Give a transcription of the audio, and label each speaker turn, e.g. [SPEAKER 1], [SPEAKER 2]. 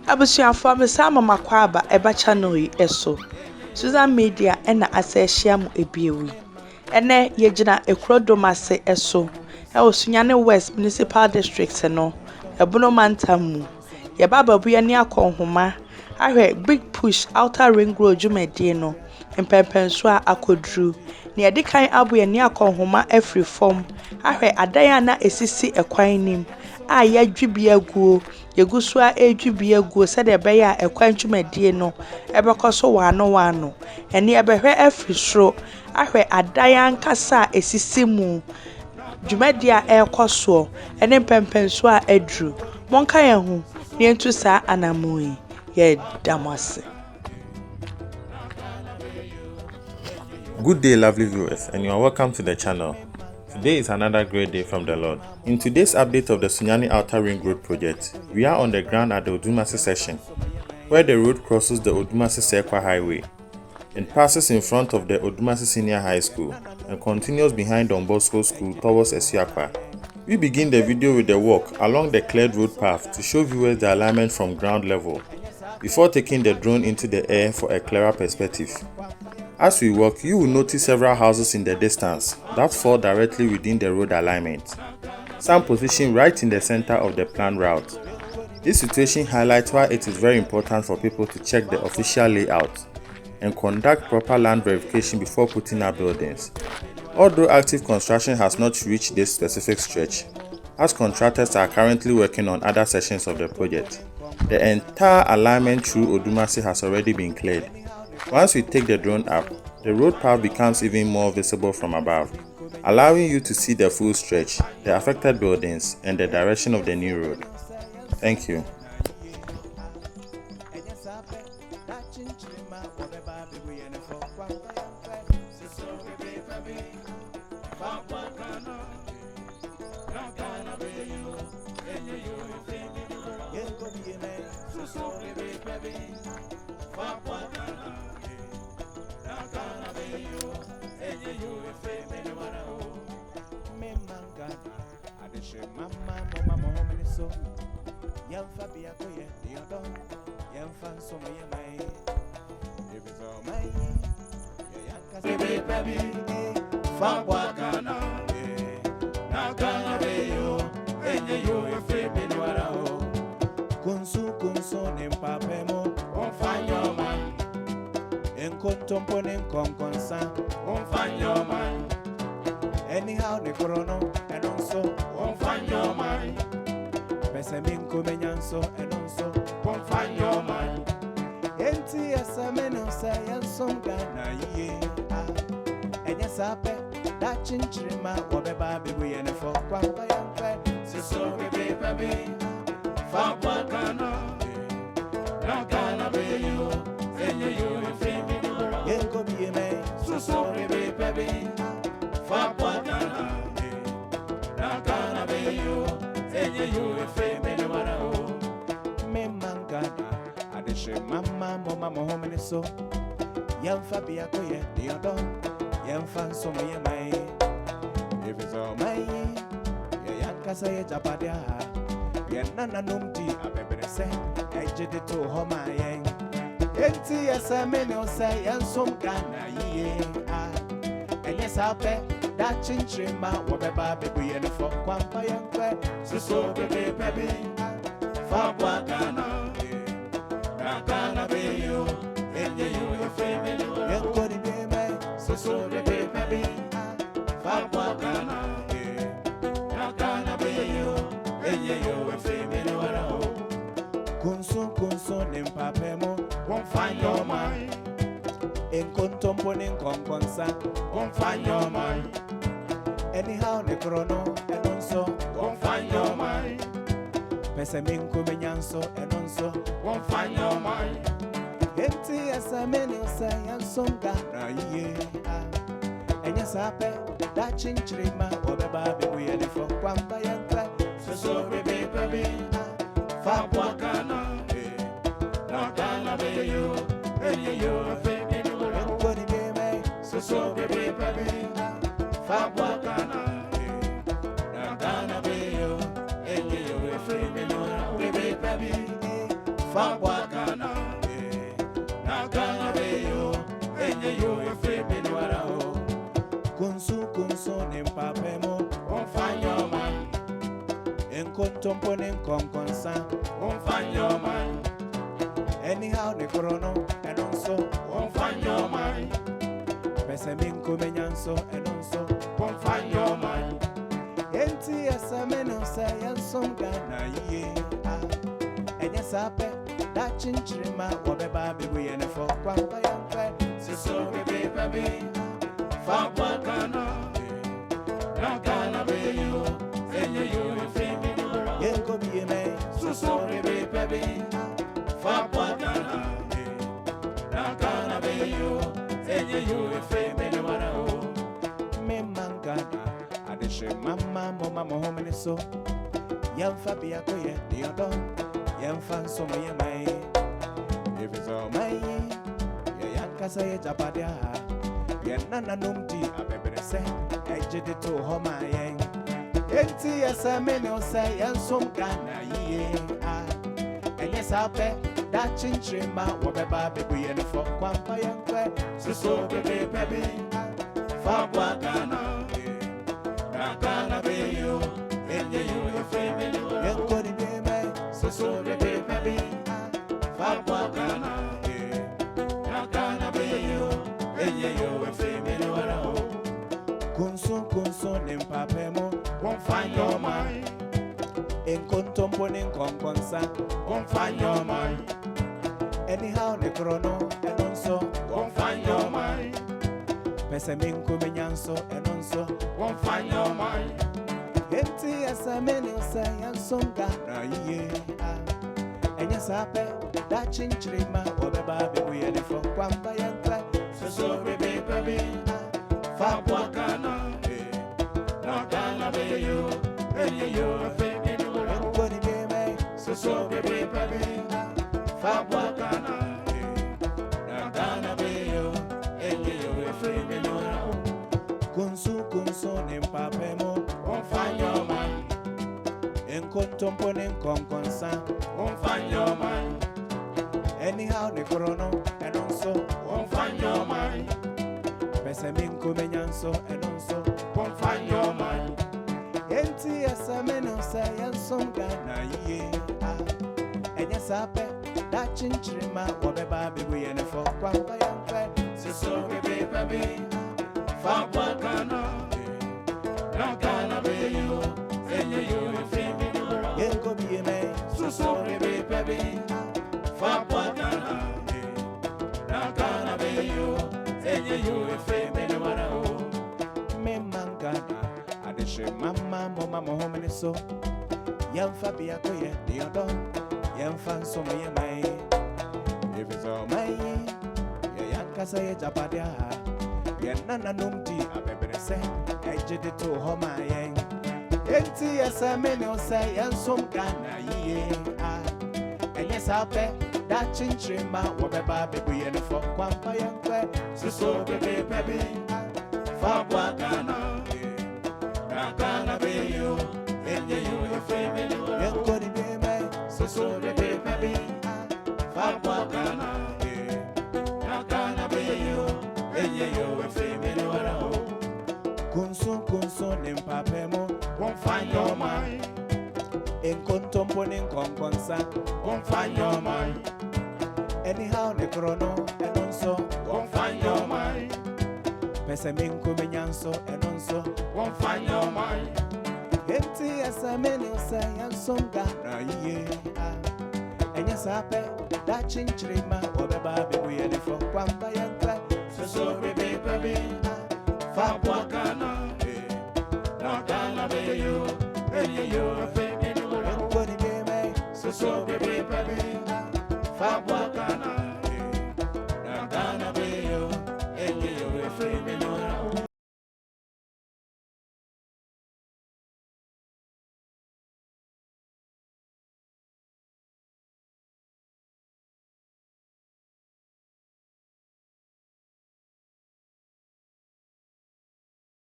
[SPEAKER 1] Abusuafo mesama makwaba eba channel yi eso. Social media na asehia mu ebiewi. Ene yegina Odumase eso. E Sunyani West Municipal District no. Bono mantamu. Ye baba buye ni akonhoma. Ahwe big push outer ring road dwumedie no. Mpempenso a akodru. Ni edikan abuye ni akonhoma every form. Ahwe adan na esisi ekwan nim. A yadwibi aguo yeguso a edwibi aguo se de be ya ekwantwumadie no ebekoso wano ene ebehwe afrisro ahwe adan ankasa esisi mu dwumadie a ekoso ene pempenso a adru monka ye hu ne entu sa anamoi ye damase.
[SPEAKER 2] Good day, lovely viewers, and you are welcome to the channel. Today is another great day from the Lord. In today's update of the Sunyani Outer Ring Road project, we are on the ground at the Odumase section, where the road crosses the Odumase Seikwa highway and passes in front of the Odumaseman Senior High School and continues behind Don Bosco School towards Asuaka. We begin the video with the walk along the cleared road path to show viewers the alignment from ground level before taking the drone into the air for a clearer perspective. As we walk, you will notice several houses in the distance that fall directly within the road alignment, some positioned right in the center of the planned route. This situation highlights why it is very important for people to check the official layout and conduct proper land verification before putting up buildings. Although active construction has not reached this specific stretch, as contractors are currently working on other sections of the project, the entire alignment through Odumase has already been cleared. Once we take the drone up, the road path becomes even more visible from above, allowing you to see the full stretch, the affected buildings, and the direction of the new road. Thank you.
[SPEAKER 3] Anyhow, the corona and also won't find your mind. Pesaminko menyanso and also won't find your mind. Enti as a man of science, some Ghana ye and yes, I bet that chinchima or the baby we and for quampire. So, baby, far Ghana, not Ghana, baby, you, and you, and family, you go be a man. So, baby. Mama, home so young Fabia, the other young fan, so my if it's all my young Casaya Japadia, Yanana Numti, a baby say, I did it to home. I am. Enti as a man or say, and some Ghana, and yes, I'll bet that chinchima, what a baby and for Quampire, so baby, Fabwa Ghana. Ghana be you, and you your family. You go to be my so baby, Fabwa Ghana. Ghana be you, and you your family. Kunsun, and Papemo won't find your mind. In contemplating conconsa won't find your mind. Anyhow, the chrono and also won't find your mind. Pesaminko menyanso and also won't find your mind. Empty as a man of science, some Ghana, and yes, I pay that chinchima or the baby we had for Quampa and Clay. So, baby, Fabwakana, Nakana, baby, you're a favorite. What it may, so, baby, Fabwakana, Nakana, baby, you're a favorite. Baby, Fabwakana, Nakana, baby, you're a favorite. Kunsu nempapemo on find your man en contomponen con consa on find your man anyhow the chrono and also on find your man pesemin comenyanso and also on find your man enti asameno sayan som gana ye and yes ape that chinchima wabeba bibi and for kwamba yankwe so baby Fabwakana, Nakana Bayo, and you family. Yanko be a man, so sorry, baby. Fabwakana, Nakana Bayo, and you family. Memangana, I just say, Mamma, home so. Young Fabia, the other, young fan, so my if it's all my young Casay Japadia. Nana numti a say, I did it to Homa Yang. Enti as a man say, and some Ghana ye. And yes, I bet that chinchima, whatever baby and for Quampa and so baby, Fabwakana, Nakana be you, and you family. And could it be me, so baby, Fabwakana, Nakana be you. You a family or Kunsu nempapemo won't find your mind in contomponing conconsa won't find your mind anyhow the chrono and also won't find your mind pesemin comenyanso and also won't find your mind empty as a man say and some gana ye and yes I bet that chinchima or the baby we had for Quampa and so baby, Fabwakana, Nakana be you, and you a family. What it may, so baby, Fabwakana, Nakana be you, and you a family. Kunsu nempapemo, on find your man, and contomponen conconsa, on find your man. Anyhow, the chrono, and also won't find your mind. Pesemin comenyanso, and also won't find your mind. Enti as a man say, and some Ghana ye. And yes, I bet that chinchima, whatever baby and for Quampa and so baby, Fabwakana, Nakana be you, and you a family. Yanko be a man, so sorry, baby. Fabwakana, Nakana be you, and you a family. Memangana, I just say, Mamma, home so. Young Fabia, the other, young fan, so my if it's all my young Casay Japadia, Nana numti a baby say, I did it to Homa Yang. Enti as a man say, and some Ghana ye. And yes, I bet that chinchima, whatever baby and for Quampa and so baby, Fabwakana, Nakana be you, and you a family. And could it be me, so baby, Fabwakana, Nakana be you, and you a family. Kunsu nempapemo, won't find your mind. In contomponing conconsa, won't find your mind. Anyhow, the chrono, and also won't find your mind. Pesemin comenyanso, and also won't find your mind. Empty as a man say, and some Ghana ye. And yes, I bet that chinchima or the baby we had for Quampa and so baby, Fabwa.